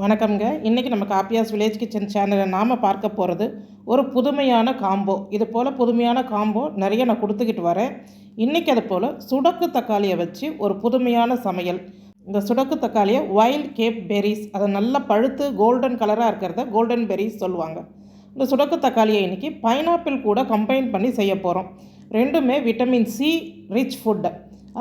வணக்கம்ங்க. இன்றைக்கி நம்ம காப்பியாஸ் வில்லேஜ் கிச்சன் சேனலில் நாம் பார்க்க போகிறது ஒரு புதுமையான காம்போ. இது போல் புதுமையான காம்போ நிறைய நான் கொடுத்துக்கிட்டு வரேன். இன்றைக்கி அது போல் சுடக்கு தக்காளியை வச்சு ஒரு புதுமையான சமையல். இந்த சுடக்கு தக்காளியை வைல்ட் கேப் பெரிஸ், அதை நல்லா பழுத்து கோல்டன் கலராக இருக்கிறத கோல்டன் பெரிஸ் சொல்லுவாங்க. இந்த சுடக்கு தக்காளியை இன்றைக்கி பைனாப்பிள் கூட கம்பைன் பண்ணி செய்ய போகிறோம். ரெண்டுமே விட்டமின் சி ரிச் ஃபுட்டு.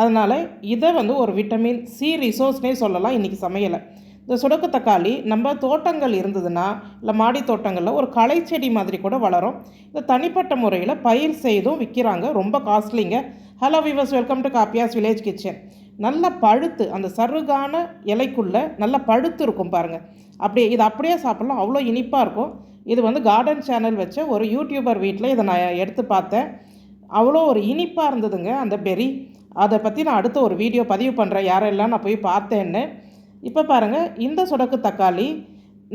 அதனால் இதை ஒரு விட்டமின் சி ரிசோர்ஸ்னே சொல்லலாம் இன்றைக்கி சமையலை. இந்த சுடக்கு தக்காளி நம்ம தோட்டங்கள் இருந்ததுன்னா, இல்லை மாடி தோட்டங்களில் ஒரு களை செடி மாதிரி கூட வளரும். இந்த தனிப்பட்ட முறையில் பயிர் செய்தும் விற்கிறாங்க. ரொம்ப காஸ்ட்லிங்க. Hello viewers, welcome to Kaapiyas village kitchen. நல்லா பழுத்து அந்த சருகான இலைக்குள்ளே நல்லா பழுத்து இருக்கும் பாருங்கள். இது அப்படியே சாப்பிட்லாம், அவ்வளோ இனிப்பாக இருக்கும். இது கார்டன் சேனல் வச்ச ஒரு யூடியூபர் வீட்டில் இதை நான் எடுத்து பார்த்தேன். அவ்வளோ ஒரு இனிப்பாக இருந்ததுங்க அந்த பெரி. அதை பற்றி நான் அடுத்த ஒரு வீடியோ பதிவு பண்ணுறேன், யாரெல்லாம் நான் போய் பார்த்தேன்னு. இப்போ பாருங்கள், இந்த சுடக்கு தக்காளி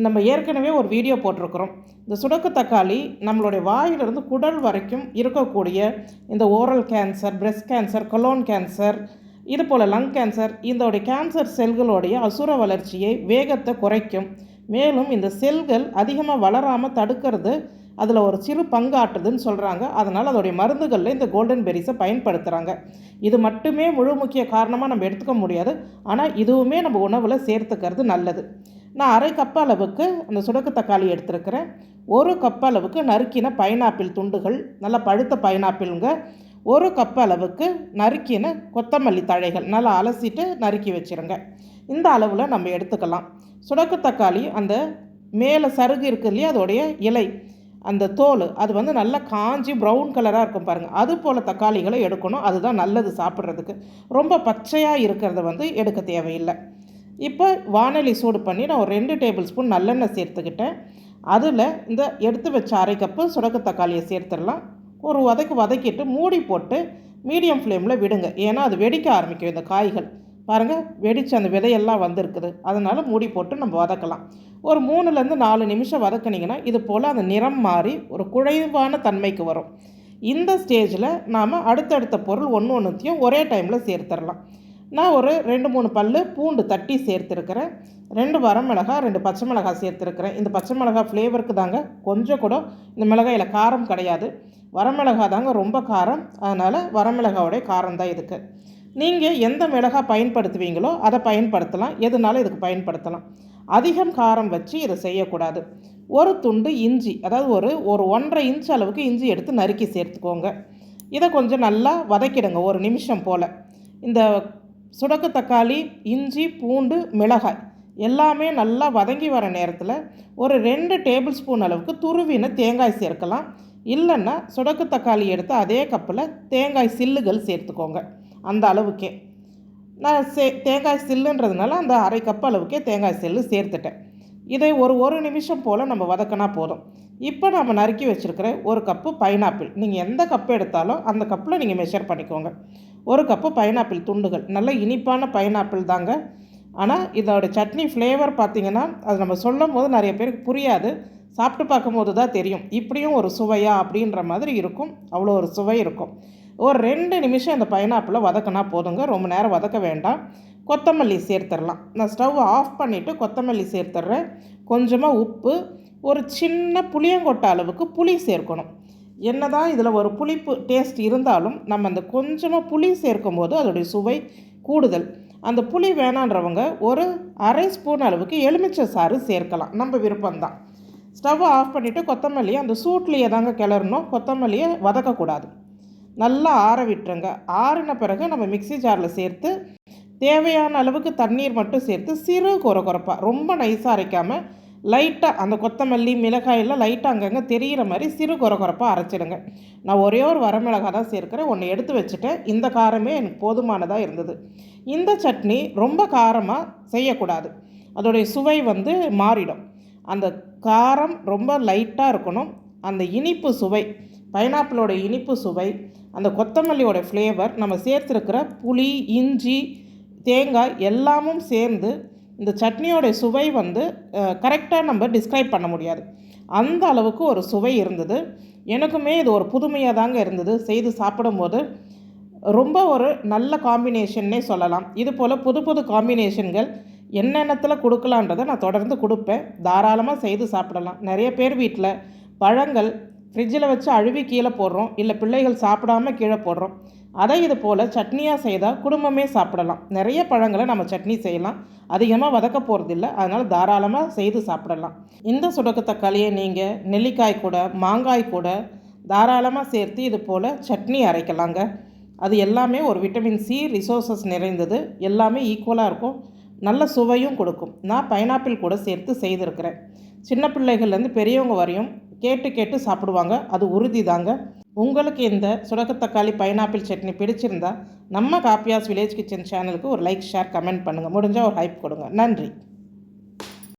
நம்ம ஏற்கனவே ஒரு வீடியோ போட்டிருக்கிறோம். இந்த சுடக்கு தக்காளி நம்மளுடைய வாயிலிருந்து குடல் வரைக்கும் இருக்கக்கூடிய இந்த oral cancer, breast cancer, colon cancer, இது போல் லங் கேன்சர், இதோடைய கேன்சர் செல்களுடைய அசுர வளர்ச்சியை வேகத்தை குறைக்கும். மேலும் இந்த செல்கள் அதிகமாக வளராமல் தடுக்கிறது அதில் ஒரு சிறு பங்காற்றுதுன்னு சொல்கிறாங்க. அதனால் அதோடைய மருந்துகளில் இந்த கோல்டன் பெரிஸை பயன்படுத்துகிறாங்க. இது மட்டுமே முழு முக்கிய காரணமாக நம்ம எடுத்துக்க முடியாது, ஆனால் இதுவுமே நம்ம உணவில் சேர்த்துக்கிறது நல்லது. நான் அரை கப் அளவுக்கு அந்த சுடக்கு தக்காளி எடுத்துருக்கிறேன். ஒரு கப் அளவுக்கு நறுக்கின பைனாப்பிள் துண்டுகள், நல்லா பழுத்த பைனாப்பிளுங்க. ஒரு கப் அளவுக்கு நறுக்கின கொத்தமல்லி தழைகள் நல்லா அலசிட்டு நறுக்கி வச்சுருங்க. இந்த அளவில் நம்ம எடுத்துக்கலாம். சுடக்கு தக்காளி அந்த மேலே சருகு இருக்குது இல்லையா, அதோடைய இலை, அந்த தோல் அது நல்லா காஞ்சி ப்ரௌன் கலராக இருக்கும் பாருங்கள். அது போல் தக்காளிகளை எடுக்கணும். அதுதான் நல்லது சாப்பிட்றதுக்கு. ரொம்ப பச்சையாக இருக்கிறத எடுக்க தேவையில்லை. இப்போ வானொலி சூடு பண்ணி நான் ஒரு 2 டேபிள் ஸ்பூன் நல்லெண்ணெய் சேர்த்துக்கிட்டேன். அதில் இந்த எடுத்து வச்ச அரை கப்பு சுடக்கு தக்காளியை சேர்த்துடலாம். ஒரு வதக்கிட்டு மூடி போட்டு மீடியம் ஃப்ளேமில் விடுங்க. ஏன்னா அது வெடிக்க ஆரம்பிக்கும். இந்த காய்கள் பாருங்கள், வெடித்து அந்த விதையெல்லாம் வந்திருக்குது. அதனால் மூடி போட்டு நம்ம வதக்கலாம். ஒரு 3லேருந்து 4 நிமிஷம் வதக்கினீங்கன்னா இது போல் அந்த நிறம் மாறி ஒரு குழைவான தன்மைக்கு வரும். இந்த ஸ்டேஜில் நாம் அடுத்தடுத்த பொருள் ஒன்றுத்தையும் ஒரே டைமில் சேர்த்துடலாம். நான் ஒரு 2-3 பல் பூண்டு தட்டி சேர்த்துருக்கிறேன். 2 வரமிளகாய், 2 பச்சை மிளகாய் சேர்த்துருக்கிறேன். இந்த பச்சை மிளகாய் ஃப்ளேவருக்கு தாங்க. கொஞ்சம் கூட இந்த மிளகாயில் காரம் கிடையாது. வரமிளகாய் தாங்க ரொம்ப காரம். அதனால் வரமிளகாயோடைய காரம் தான் இதுக்கு. நீங்கள் எந்த மிளகாய் பயன்படுத்துவீங்களோ அதை பயன்படுத்தலாம். எதுனாலும் இதுக்கு பயன்படுத்தலாம். அதிகம் காரம் வச்சு இதை செய்யக்கூடாது. ஒரு துண்டு இஞ்சி, அதாவது ஒரு 1.5 இன்ச் அளவுக்கு இஞ்சி எடுத்து நறுக்கி சேர்த்துக்கோங்க. இதை கொஞ்சம் நல்லா வதக்கிடுங்க, ஒரு நிமிஷம் போல். இந்த சுடக்கு தக்காளி, இஞ்சி, பூண்டு, மிளகாய் எல்லாமே நல்லா வதங்கி வர நேரத்தில் ஒரு 2 டேபிள் ஸ்பூன் அளவுக்கு துருவின தேங்காய் சேர்க்கலாம். இல்லைன்னா சுடக்கு தக்காளி எடுத்து அதே கப்பில் தேங்காய் சில்லுகள் சேர்த்துக்கோங்க. அந்த அளவுக்கே நான் தேங்காய் சில்லுன்றதுனால அந்த அரை கப் அளவுக்கே தேங்காய் சில்லு சேர்த்துட்டேன். இதை ஒரு நிமிஷம் போல் நம்ம வதக்கினா போதும். இப்போ நம்ம நறுக்கி வச்சுருக்கிற ஒரு கப்பு பைனாப்பிள், நீங்கள் எந்த கப்பு எடுத்தாலும் அந்த கப்பில் நீங்கள் மெஷர் பண்ணிக்கோங்க. ஒரு கப்பு பைனாப்பிள் துண்டுகள், நல்ல இனிப்பான பைனாப்பிள் தாங்க. ஆனால் இதோட சட்னி ஃப்ளேவர் பார்த்திங்கன்னா அது நம்ம சொல்லும் போது நிறைய பேருக்கு புரியாது. சாப்பிட்டு பார்க்கும்போது தான் தெரியும், இப்படியும் ஒரு சுவையா அப்படின்ற மாதிரி இருக்கும். அவ்வளோ ஒரு சுவை இருக்கும். ஒரு 2 நிமிஷம் இந்த பைனாப்பிளை வதக்கினா போதுங்க. ரொம்ப நேரம் வதக்க வேண்டாம். கொத்தமல்லி சேர்த்துடலாம். நான் ஸ்டவ் ஆஃப் பண்ணிவிட்டு கொத்தமல்லி சேர்த்துட்றேன். கொஞ்சமாக உப்பு, ஒரு சின்ன புளியங்கொட்டை அளவுக்கு புளி சேர்க்கணும். என்ன தான் இதில் ஒரு புளிப்பு டேஸ்ட் இருந்தாலும் நம்ம அந்த கொஞ்சமாக புளி சேர்க்கும் போது அதோடைய சுவை கூடுதல். அந்த புளி வேணான்றவங்க ஒரு அரை ஸ்பூன் அளவுக்கு எலுமிச்சை சாறு சேர்க்கலாம், நம்ம விருப்பம்தான். ஸ்டவ் ஆஃப் பண்ணிவிட்டு கொத்தமல்லியை அந்த சூட்லேயே தாங்க கிளறணும். கொத்தமல்லியை வதக்கக்கூடாது. நல்லா ஆற விட்டுருங்க. ஆறின பிறகு நம்ம மிக்ஸி ஜாரில் சேர்த்து தேவையான அளவுக்கு தண்ணீர் மட்டும் சேர்த்து சிறு கொரப்பாக, ரொம்ப நைஸாக அரைக்காமல், லைட்டாக அந்த கொத்தமல்லி மிளகாயெல்லாம் லைட்டாக அங்கங்கே தெரிகிற மாதிரி சிறு கொரப்பாக அரைச்சிடுங்க. நான் ஒரே ஒரு வரமிளகாய் தான் சேர்க்குறேன். ஒன்று எடுத்து வச்சுட்டேன். இந்த காரமே எனக்கு போதுமானதாக இருந்தது. இந்த சட்னி ரொம்ப காரமாக செய்யக்கூடாது, அதோடைய சுவை மாறிடும். அந்த காரம் ரொம்ப லைட்டாக இருக்கணும். அந்த இனிப்பு சுவை, பைனாப்பிளோட இனிப்பு சுவை, அந்த கொத்தமல்லியோட ஃப்ளேவர், நம்ம சேர்த்துருக்கிற புளி, இஞ்சி, தேங்காய் எல்லாமும் சேர்ந்து இந்த சட்னியோட சுவை கரெக்டாக நம்ம டிஸ்கிரைப் பண்ண முடியாது. அந்த அளவுக்கு ஒரு சுவை இருந்தது. எனக்குமே இது ஒரு புதுமையாக தாங்க இருந்தது. செய்து சாப்பிடும்போது ரொம்ப ஒரு நல்ல காம்பினேஷன்னே சொல்லலாம். இது போல் புது புது காம்பினேஷன்கள் என்னென்னத்தில் கொடுக்கலான்றதை நான் தொடர்ந்து கொடுப்பேன். தாராளமாக செய்து சாப்பிடலாம். நிறைய பேர் வீட்டில் பழங்கள் ஃப்ரிட்ஜில் வச்சு அழுவி கீழே போடுறோம், இல்லை பிள்ளைகள் சாப்பிடாம கீழே போடுறோம். அதை இது போல் சட்னியாக செய்தால் குடும்பமே சாப்பிடலாம். நிறைய பழங்களை நம்ம சட்னி செய்யலாம், அதிகமாக வதக்க போகிறதில்ல. அதனால் தாராளமாக செய்து சாப்பிடலாம். இந்த சுடக்கு தக்காளியை நீங்கள் நெல்லிக்காய் கூட மாங்காய் கூட தாராளமாக சேர்த்து இது போல் சட்னி அரைக்கலாங்க. அது எல்லாமே ஒரு விட்டமின் சி ரிசோர்ஸஸ் நிறைந்தது. எல்லாமே ஈக்குவலாக இருக்கும், நல்ல சுவையும் கொடுக்கும். நான் பைனாப்பிள் கூட சேர்த்து செய்திருக்கிறேன். சின்ன பிள்ளைகள்லேருந்து பெரியவங்க வரையும் கேட்டு கேட்டு சாப்பிடுவாங்க, அது உறுதி தாங்க. உங்களுக்கு இந்த சுடக்கு தக்காளி பைனாப்பிள் சட்னி பிடிச்சிருந்தா நம்ம காப்பியாஸ் வில்லேஜ் கிச்சன் சேனலுக்கு ஒரு லைக், ஷேர், கமெண்ட் பண்ணுங்கள். முடிஞ்சால் ஒரு ஹைப் கொடுங்க. நன்றி.